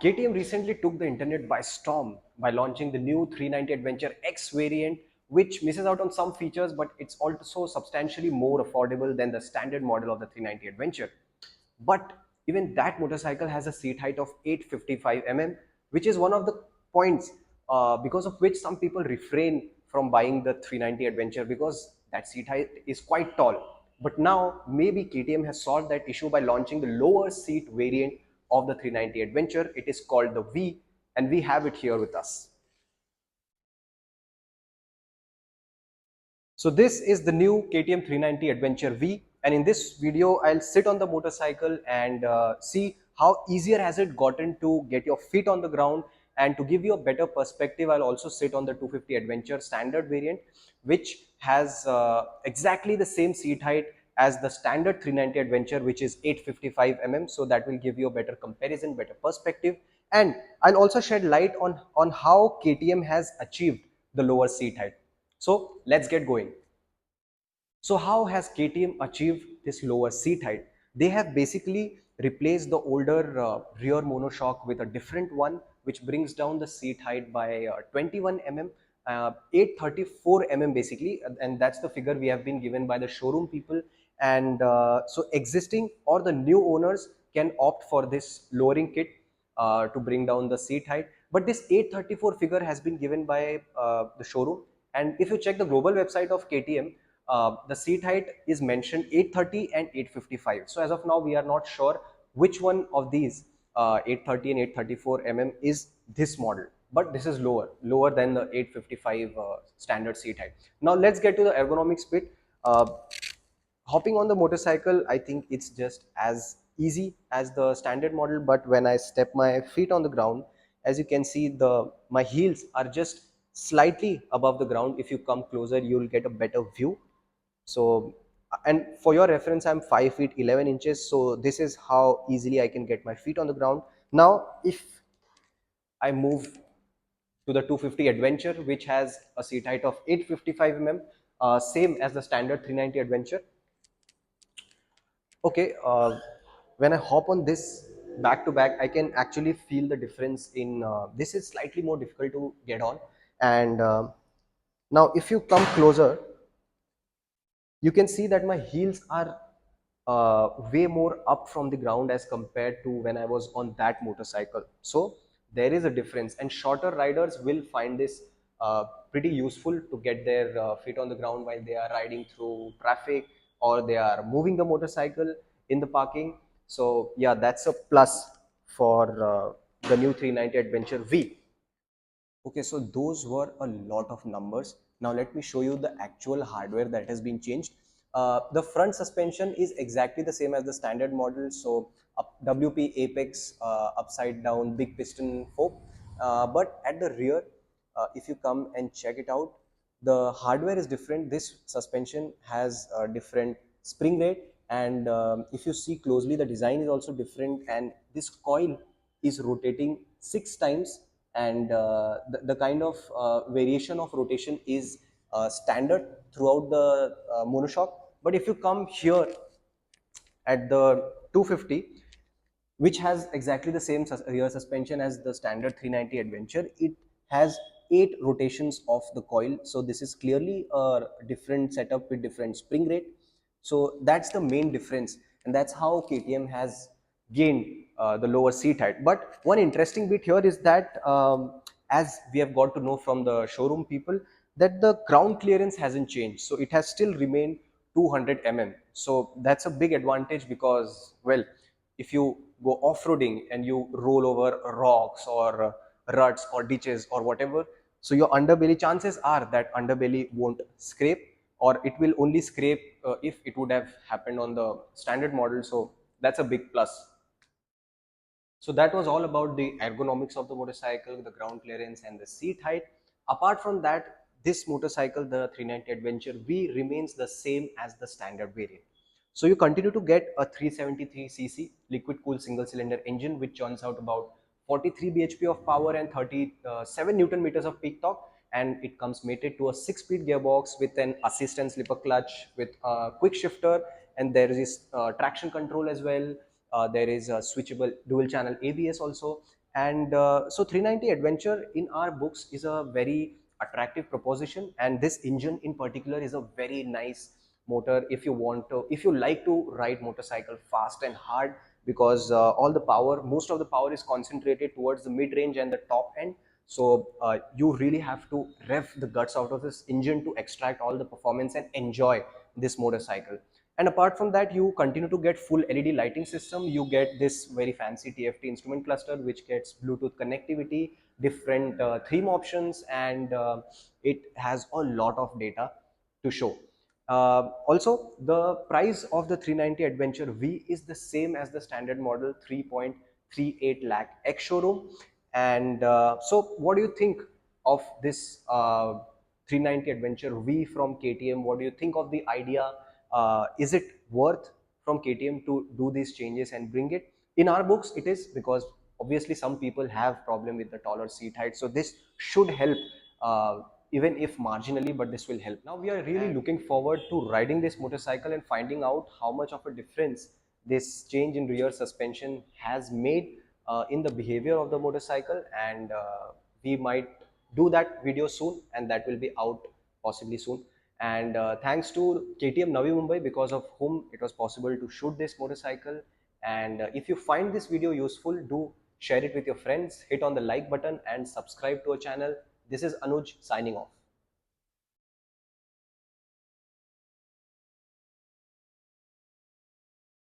KTM recently took the internet by storm by launching the new 390 Adventure X variant, which misses out on some features, but it's also substantially more affordable than the standard model of the 390 Adventure. But even that motorcycle has a seat height of 855 mm, which is one of the points because of which some people refrain from buying the 390 Adventure because that seat height is quite tall. But now maybe KTM has solved that issue by launching the lower seat variant of the 390 Adventure. It is called the V, and we have it here with us. So this is the new KTM 390 Adventure V, and in this video I'll sit on the motorcycle and see how easier has it gotten to get your feet on the ground. And to give you a better perspective, I'll also sit on the 250 Adventure standard variant, which has exactly the same seat height as the standard 390 Adventure, which is 855 mm. So that will give you a better comparison, better perspective. And I'll also shed light on how KTM has achieved the lower seat height. So let's get going. So how has KTM achieved this lower seat height? They have basically replaced the older rear monoshock with a different one, which brings down the seat height by 21 mm, 834 mm basically, and that's the figure we have been given by the showroom people. And so existing or the new owners can opt for this lowering kit to bring down the seat height. But this 834 figure has been given by the showroom. And if you check the global website of KTM, the seat height is mentioned 830 and 855. So as of now, we are not sure which one of these 830 and 834 mm is this model. But this is lower than the 855 standard seat height. Now let's get to the ergonomics bit. Hopping on the motorcycle, I think it's just as easy as the standard model, but when I step my feet on the ground, as you can see, the my heels are just slightly above the ground. If you come closer, you'll get a better view. So, and for your reference, I'm 5 feet 11 inches, so this is how easily I can get my feet on the ground. Now if I move to the 250 Adventure, which has a seat height of 855 mm, same as the standard 390 Adventure. Okay, when I hop on this back to back, I can actually feel the difference in this is slightly more difficult to get on. And now if you come closer, you can see that my heels are way more up from the ground as compared to when I was on that motorcycle. So there is a difference, and shorter riders will find this pretty useful to get their feet on the ground while they are riding through traffic or they are moving the motorcycle in the parking. So yeah, that's a plus for the new 390 Adventure V. Okay, so those were a lot of numbers. Now let me show you the actual hardware that has been changed. The front suspension is exactly the same as the standard model. So WP Apex upside down big piston fork. But at the rear, if you come and check it out, the hardware is different. This suspension has a different spring rate, and if you see closely, the design is also different, and this coil is rotating 6 times, and the kind of variation of rotation is standard throughout the monoshock. But if you come here at the 250, which has exactly the same rear suspension as the standard 390 Adventure, it has 8 rotations of the coil. So this is clearly a different setup with different spring rate. So that's the main difference, and that's how KTM has gained the lower seat height. But one interesting bit here is that as we have got to know from the showroom people, that the ground clearance hasn't changed, so it has still remained 200 mm. So that's a big advantage because, well, if you go off-roading and you roll over rocks or ruts or ditches or whatever, so your underbelly, chances are that underbelly won't scrape, or it will only scrape if it would have happened on the standard model. So that's a big plus. So that was all about the ergonomics of the motorcycle, the ground clearance and the seat height. Apart from that, this motorcycle, the 390 Adventure V, remains the same as the standard variant. So you continue to get a 373cc liquid cooled single cylinder engine, which churns out about 43 bhp of power and 37 newton meters of peak torque, and it comes mated to a 6-speed gearbox with an assist and slipper clutch with a quick shifter, and there is traction control as well. There is a switchable dual channel ABS also, And so 390 Adventure in our books is a very attractive proposition, and this engine in particular is a very nice motor if you want to, if you like to ride motorcycle fast and hard, because all the power, most of the power is concentrated towards the mid range and the top end. So you really have to rev the guts out of this engine to extract all the performance and enjoy this motorcycle. And apart from that, you continue to get full LED lighting system. You get this very fancy TFT instrument cluster, which gets Bluetooth connectivity, different theme options, and it has a lot of data to show. Also, the price of the 390 Adventure V is the same as the standard model 3.38 lakh ex showroom. And so, what do you think of this 390 Adventure V from KTM? What do you think of the idea? Is it worth from KTM to do these changes and bring it? In our books, it is, because obviously some people have problem with the taller seat height. So this should help, even if marginally, but this will help. Now we are really looking forward to riding this motorcycle and finding out how much of a difference this change in rear suspension has made in the behavior of the motorcycle. And we might do that video soon, and that will be out possibly soon. And thanks to KTM Navi Mumbai, because of whom it was possible to shoot this motorcycle. And if you find this video useful, do share it with your friends, hit on the like button and subscribe to our channel. This is Anuj signing off.